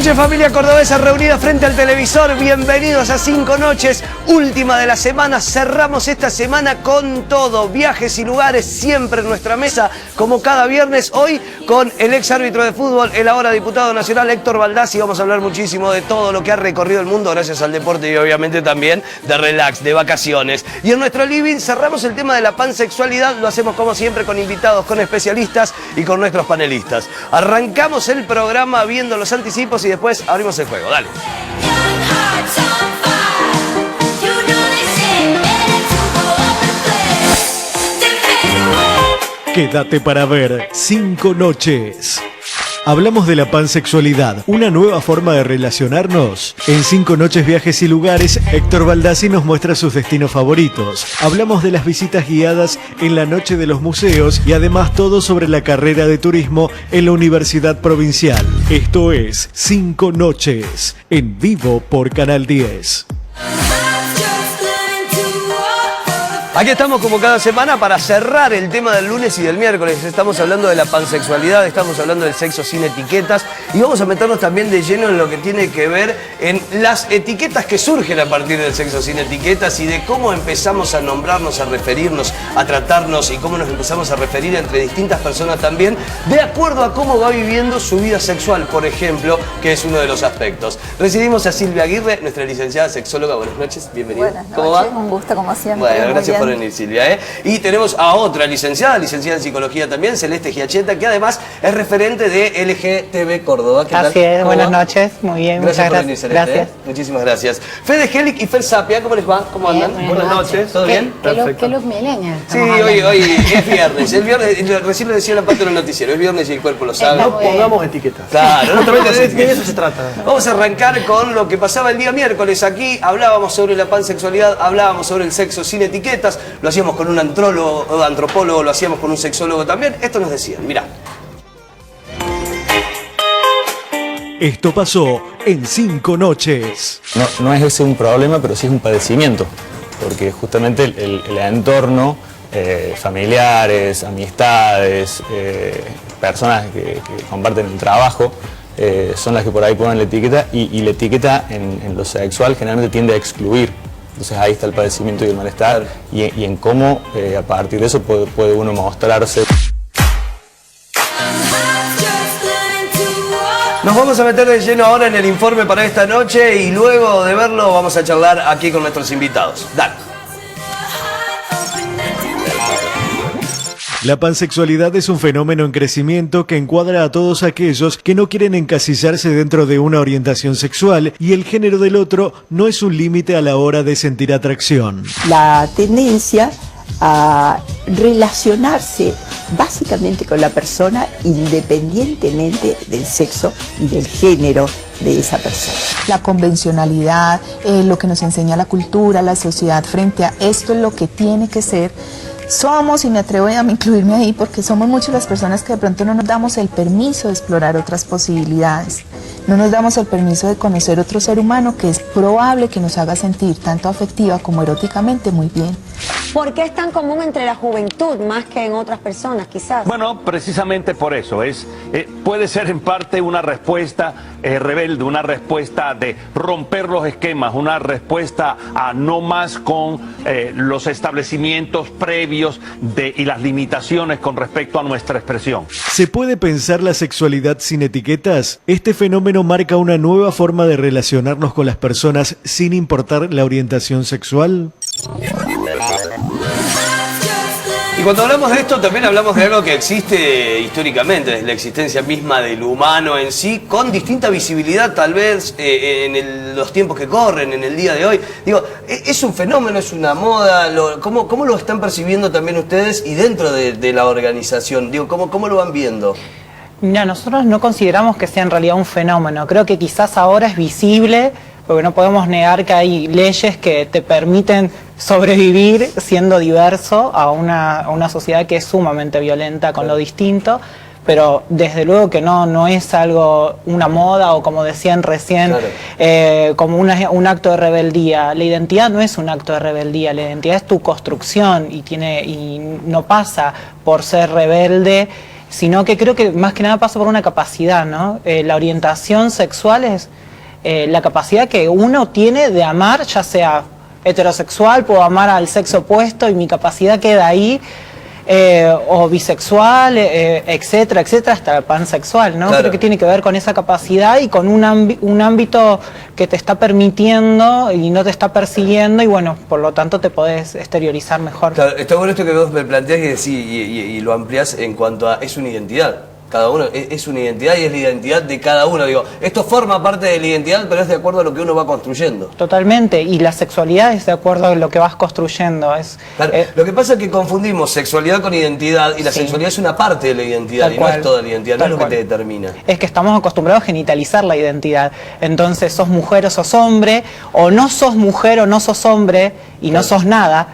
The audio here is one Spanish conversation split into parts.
noches, familia cordobesa reunida frente al televisor. Bienvenidos a 5 noches, última de la semana. Cerramos esta semana con todo. Viajes y lugares siempre en nuestra mesa, como cada viernes. Hoy con el ex árbitro de fútbol, el ahora diputado nacional Héctor Baldassi. Vamos a hablar muchísimo de todo lo que ha recorrido el mundo gracias al deporte y obviamente también de relax, de vacaciones. Y en nuestro living cerramos el tema de la pansexualidad. Lo hacemos como siempre con invitados, con especialistas y con nuestros panelistas. Arrancamos el programa viendo los anticipos y después abrimos el juego. Dale. Quédate para ver 5 noches. Hablamos de la pansexualidad, una nueva forma de relacionarnos. En 5 noches, viajes y lugares, Héctor Baldassi nos muestra sus destinos favoritos. Hablamos de las visitas guiadas en la noche de los museos y además todo sobre la carrera de turismo en la Universidad Provincial. Esto es 5 noches, en vivo por Canal 10. Aquí estamos como cada semana para cerrar el tema del lunes y del miércoles. Estamos hablando de la pansexualidad, estamos hablando del sexo sin etiquetas y vamos a meternos también de lleno en lo que tiene que ver en las etiquetas que surgen a partir del sexo sin etiquetas y de cómo empezamos a nombrarnos, a referirnos, a tratarnos y cómo nos empezamos a referir entre distintas personas también de acuerdo a cómo va viviendo su vida sexual, por ejemplo, que es uno de los aspectos. Recibimos a Silvia Aguirre, nuestra licenciada sexóloga. Buenas noches, bienvenida. Buenas noches, ¿Cómo va? Un gusto como siempre. Bueno, gracias por venir, Silvia. Y tenemos a otra licenciada en psicología también, Celeste Giacheta, que además es referente de LGTB Córdoba. ¿Qué tal? Así es, buenas noches, muy bien, gracias muchas por venir, gracias. Celeste. Gracias. Muchísimas gracias. Fede Helic y Fer Sapia, ¿cómo les va? ¿Cómo andan? Buenas noches. ¿Todo bien? ¿Qué look millennial? Sí, hoy es viernes. El viernes, recién lo decía la parte del noticiero, es viernes y el cuerpo lo sabe. No pongamos etiquetas. Claro, no tomemos de etiquetas. eso se trata. Vamos a arrancar con lo que pasaba el día miércoles. Aquí hablábamos sobre la pansexualidad, hablábamos sobre el sexo sin etiquetas, lo hacíamos con un antropólogo, lo hacíamos con un sexólogo también. Esto nos decían, mirá. Esto pasó en 5 noches. No es ese un problema, pero sí es un padecimiento, porque justamente el entorno, familiares, amistades, personas que comparten el trabajo, son las que por ahí ponen la etiqueta y la etiqueta en lo sexual generalmente tiende a excluir. Entonces ahí está el padecimiento y el malestar y en cómo a partir de eso puede uno mostrarse. Nos vamos a meter de lleno ahora en el informe para esta noche y luego de verlo vamos a charlar aquí con nuestros invitados. Dale. La pansexualidad es un fenómeno en crecimiento que encuadra a todos aquellos que no quieren encasillarse dentro de una orientación sexual y el género del otro no es un límite a la hora de sentir atracción. La tendencia a relacionarse básicamente con la persona independientemente del sexo y del género de esa persona. La convencionalidad, lo que nos enseña la cultura, la sociedad frente a esto es lo que tiene que ser. Somos, y me atrevo a incluirme ahí, porque somos muchas las personas que de pronto no nos damos el permiso de explorar otras posibilidades. No nos damos el permiso de conocer otro ser humano que es probable que nos haga sentir tanto afectiva como eróticamente muy bien. ¿Por qué es tan común entre la juventud más que en otras personas, quizás? Bueno, precisamente por eso. Puede ser en parte una respuesta rebelde, una respuesta de romper los esquemas, una respuesta a no más con los establecimientos previos y las limitaciones con respecto a nuestra expresión. ¿Se puede pensar la sexualidad sin etiquetas? Este fenómeno marca una nueva forma de relacionarnos con las personas sin importar la orientación sexual. Y cuando hablamos de esto también hablamos de algo que existe históricamente, desde la existencia misma del humano en sí, con distinta visibilidad tal vez en los tiempos que corren, en el día de hoy. Digo, ¿es un fenómeno, es una moda? ¿Cómo lo están percibiendo también ustedes y dentro de la organización? Digo, ¿cómo lo van viendo? Mira, nosotros no consideramos que sea en realidad un fenómeno. Creo que quizás ahora es visible, porque no podemos negar que hay leyes que te permiten sobrevivir siendo diverso a una sociedad que es sumamente violenta con lo distinto, pero desde luego que no es algo, una moda o como decían recién, como un acto de rebeldía. La identidad no es un acto de rebeldía, la identidad es tu construcción y no pasa por ser rebelde sino que creo que más que nada pasa por una capacidad, ¿no? La orientación sexual es la capacidad que uno tiene de amar, ya sea heterosexual, puedo amar al sexo opuesto y mi capacidad queda ahí, o bisexual, etcétera, etcétera, hasta pansexual, ¿no? Claro. Creo que tiene que ver con esa capacidad y con un ámbito que te está permitiendo y no te está persiguiendo y bueno, por lo tanto te podés exteriorizar mejor. Claro, está bueno esto que vos me planteás y, decís, y lo ampliás en cuanto a es una identidad. Cada uno es una identidad y es la identidad de cada uno. Digo, esto forma parte de la identidad, pero es de acuerdo a lo que uno va construyendo. Totalmente, y la sexualidad es de acuerdo a lo que vas construyendo. Claro, lo que pasa es que confundimos sexualidad con identidad y la sexualidad es una parte de la identidad Tal y no cual. es toda la identidad, no Tal es lo que cual. te determina. Es que estamos acostumbrados a genitalizar la identidad. Entonces sos mujer o sos hombre, o no sos mujer o no sos hombre y no sos nada.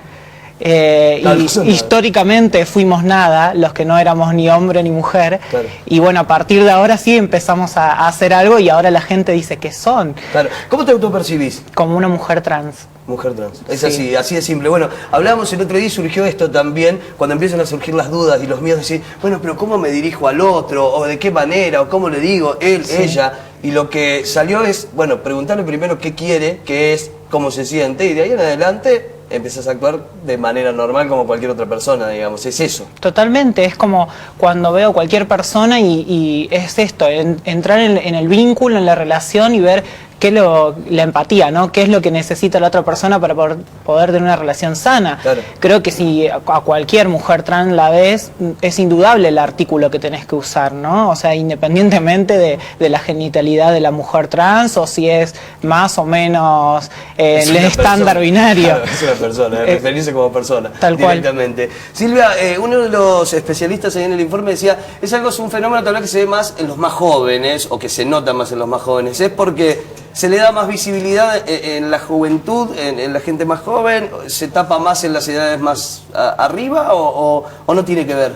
Claro, y no sos nada. históricamente fuimos nada, los que no éramos ni hombre ni mujer. Claro. Y bueno, a partir de ahora sí empezamos a hacer algo y ahora la gente dice que son Claro. ¿Cómo te autopercibís? como una mujer trans. Mujer trans. Es Sí. así de simple. Bueno, hablábamos el otro día y surgió esto también, cuando empiezan a surgir las dudas y los miedos, decir, bueno, pero ¿cómo me dirijo al otro? ¿O de qué manera? ¿O cómo le digo? Él, ella. Y lo que salió es, bueno, preguntarle primero qué quiere, qué es, cómo se siente, y de ahí en adelante empezás a actuar de manera normal como cualquier otra persona, digamos. Es eso. Totalmente, es como cuando veo cualquier persona y es esto, entrar en el vínculo, en la relación y ver la empatía, ¿no? ¿Qué es lo que necesita la otra persona para poder tener una relación sana? Claro. Creo que si a cualquier mujer trans la ves, es indudable el artículo que tenés que usar, ¿no? O sea, independientemente de la genitalidad de la mujer trans o si es más o menos Es el una estándar persona. binario. Claro, es una persona, referirse como persona. Tal cual. Directamente. Silvia, uno de los especialistas ahí en el informe decía, es un fenómeno tal vez que se ve más en los más jóvenes, o que se nota más en los más jóvenes. ¿Es porque se le da más visibilidad en la juventud, en la gente más joven? ¿Se tapa más en las edades más arriba o no tiene que ver?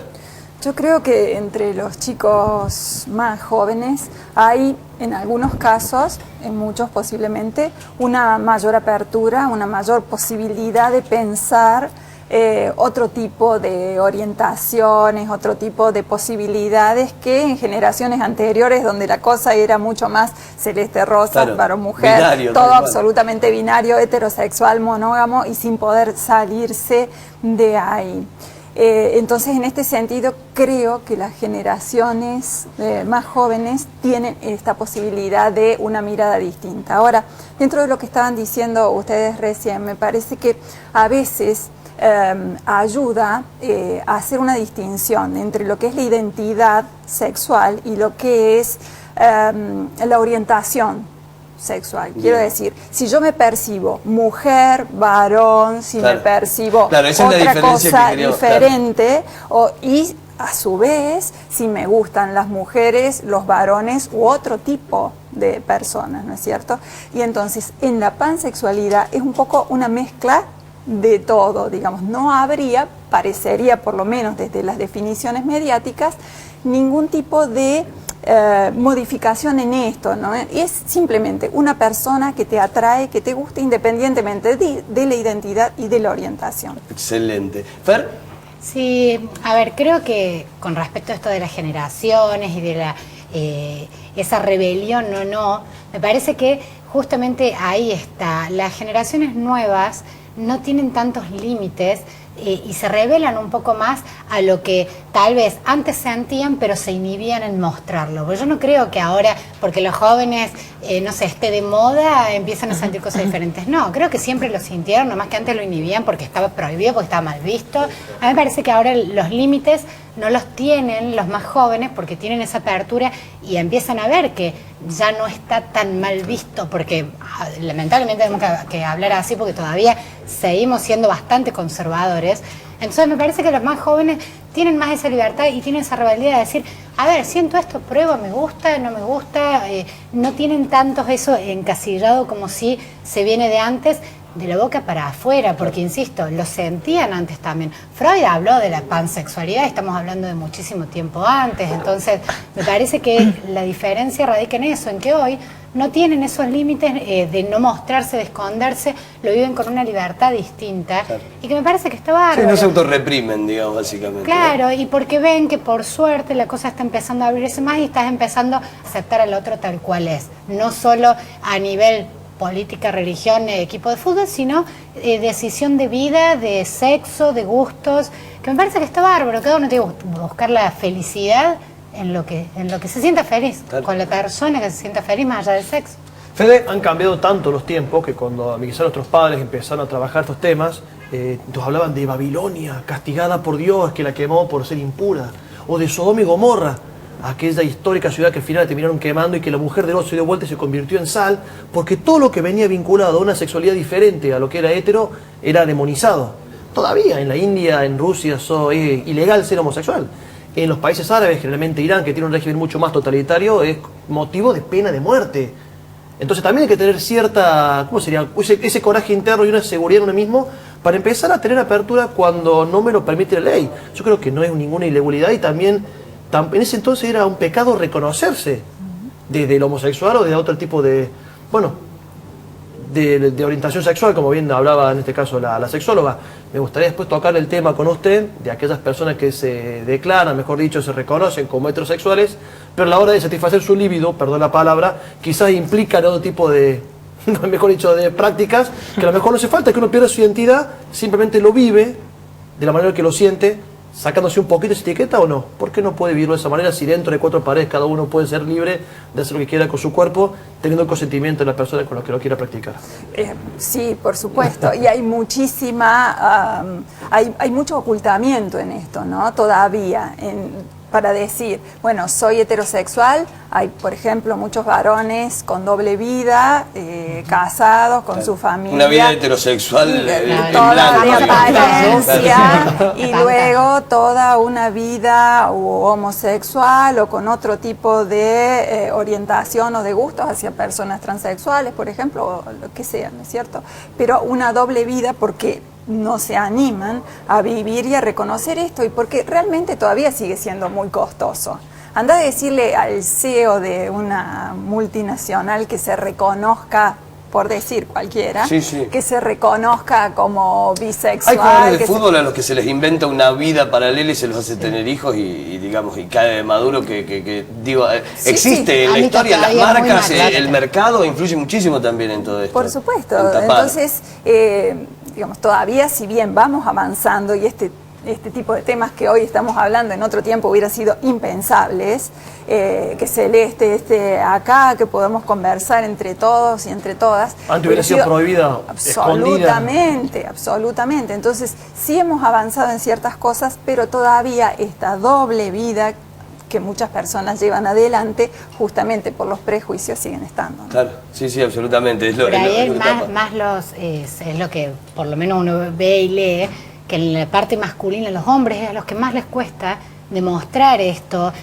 Yo creo que entre los chicos más jóvenes hay, en algunos casos, en muchos posiblemente, una mayor apertura, una mayor posibilidad de pensar otro tipo de orientaciones, otro tipo de posibilidades que en generaciones anteriores, donde la cosa era mucho más celeste, rosa, Claro, varón, mujer, binario, todo tal cual. absolutamente binario, heterosexual, monógamo y sin poder salirse de ahí. Entonces, en este sentido, creo que las generaciones más jóvenes tienen esta posibilidad de una mirada distinta. Ahora, dentro de lo que estaban diciendo ustedes recién, me parece que a veces ayuda a hacer una distinción entre lo que es la identidad sexual y lo que es la orientación sexual. Quiero decir, si yo me percibo mujer, varón, si Claro. me percibo Claro, esa es la otra diferencia cosa que queríamos, diferente, y a su vez, si me gustan las mujeres, los varones u otro tipo de personas, ¿no es cierto? Y entonces, en la pansexualidad es un poco una mezcla de todo, digamos. No habría, parecería por lo menos desde las definiciones mediáticas, ningún tipo de modificación en esto, ¿no? Es simplemente una persona que te atrae, que te gusta independientemente de la identidad y de la orientación. Excelente. ¿Fer? Sí, a ver, creo que con respecto a esto de las generaciones y de esa rebelión o no, me parece que justamente ahí está. Las generaciones nuevas no tienen tantos límites y se revelan un poco más a lo que tal vez antes sentían, pero se inhibían en mostrarlo. Porque yo no creo que ahora, porque los jóvenes, no sé, esté de moda, empiezan a sentir cosas diferentes. No, creo que siempre lo sintieron, nomás que antes lo inhibían porque estaba prohibido, porque estaba mal visto. A mí me parece que ahora los límites no los tienen los más jóvenes porque tienen esa apertura y empiezan a ver que ya no está tan mal visto, porque lamentablemente tenemos que hablar así porque todavía seguimos siendo bastante conservadores. Entonces me parece que los más jóvenes tienen más esa libertad y tienen esa rebeldía de decir, a ver, siento esto, pruebo, me gusta, no me gusta, no tienen tanto eso encasillado como si se viene de antes, de la boca para afuera, porque insisto, lo sentían antes también. Freud habló de la pansexualidad, estamos hablando de muchísimo tiempo antes, entonces me parece que la diferencia radica en eso, en que hoy no tienen esos límites de no mostrarse, de esconderse, lo viven con una libertad distinta, y que me parece que está bárbaro. Sí, no se autorreprimen, digamos, básicamente. Claro, y porque ven que por suerte la cosa está empezando a abrirse más y estás empezando a aceptar al otro tal cual es, no solo a nivel política, religión, equipo de fútbol, sino decisión de vida, de sexo, de gustos, que me parece que está bárbaro. Cada uno tiene que buscar la felicidad en lo que se sienta feliz, con la persona que se sienta feliz más allá del sexo. Fede, han cambiado tanto los tiempos que cuando quizás nuestros padres empezaron a trabajar estos temas, nos hablaban de Babilonia, castigada por Dios, que la quemó por ser impura, o de Sodoma y Gomorra, aquella histórica ciudad que al final terminaron quemando y que la mujer de Lot se dio vuelta y se convirtió en sal, porque todo lo que venía vinculado a una sexualidad diferente a lo que era hetero era demonizado. Todavía en la India, en Rusia, es ilegal ser homosexual. En los países árabes, generalmente Irán, que tiene un régimen mucho más totalitario, es motivo de pena de muerte. Entonces también hay que tener cierta, ¿cómo sería? Ese coraje interno y una seguridad en uno mismo para empezar a tener apertura cuando no me lo permite la ley. Yo creo que no es ninguna ilegalidad y también en ese entonces era un pecado reconocerse del homosexual o de otro tipo de, de orientación sexual, como bien hablaba en este caso la sexóloga. Me gustaría después tocar el tema con usted de aquellas personas que se declaran, mejor dicho, se reconocen como heterosexuales, pero a la hora de satisfacer su libido, perdón la palabra, quizás implican otro tipo de, mejor dicho, de prácticas, que a lo mejor no hace falta que uno pierda su identidad, simplemente lo vive de la manera que lo siente, sacándose un poquito esa etiqueta o no. ¿Por qué no puede vivirlo de esa manera si dentro de 4 paredes cada uno puede ser libre de hacer lo que quiera con su cuerpo, teniendo el consentimiento de la persona con la que lo quiera practicar? Sí, por supuesto. Y hay muchísima, hay mucho ocultamiento en esto, ¿no? Todavía, para decir, bueno, soy heterosexual. Hay, por ejemplo, muchos varones con doble vida, casados con su familia. Una vida heterosexual toda de apariencia, y luego toda una vida homosexual o con otro tipo de orientación o de gustos hacia personas transexuales, por ejemplo, o lo que sea, ¿no es cierto? Pero una doble vida porque no se animan a vivir y a reconocer esto, y porque realmente todavía sigue siendo muy costoso. Anda a decirle al CEO de una multinacional que se reconozca, por decir cualquiera, que se reconozca como bisexual. Hay jugadores de fútbol a los que se les inventa una vida paralela y se los hace tener hijos y digamos, y cae de maduro que digo, existe en la historia, las marcas, el mercado influye muchísimo también en todo esto. Por supuesto. Entonces, digamos, todavía si bien vamos avanzando y este tipo de temas que hoy estamos hablando en otro tiempo hubieran sido impensables, que Celeste esté acá, que podamos conversar entre todos y entre todas. Antes hubiera sido prohibida, absolutamente, absolutamente. Entonces, sí hemos avanzado en ciertas cosas, pero todavía esta doble vida que muchas personas llevan adelante, justamente por los prejuicios, siguen estando, ¿no? Claro, sí, absolutamente. Es lo que por lo menos uno ve y lee, que en la parte masculina, los hombres es a los que más les cuesta demostrar esto,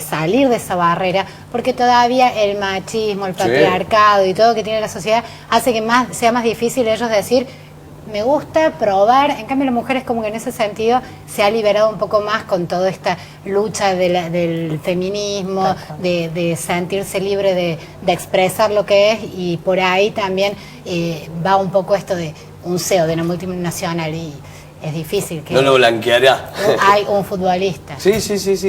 salir de esa barrera, porque todavía el machismo, el patriarcado y todo que tiene la sociedad hace que sea más difícil ellos decir, me gusta probar. En cambio, la mujer es como que en ese sentido se ha liberado un poco más con toda esta lucha del feminismo, de sentirse libre de expresar lo que es, y por ahí también va un poco esto de un CEO de una multinacional, y es difícil que... No lo blanqueará. Hay un futbolista. Sí,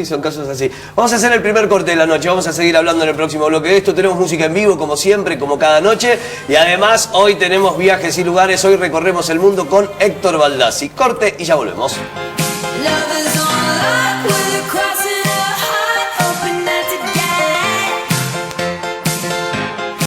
son casos así. Vamos a hacer el primer corte de la noche, vamos a seguir hablando en el próximo bloque de esto. Tenemos música en vivo, como siempre, como cada noche. Y además, hoy tenemos viajes y lugares. Hoy recorremos el mundo con Héctor Baldassi. Corte y ya volvemos.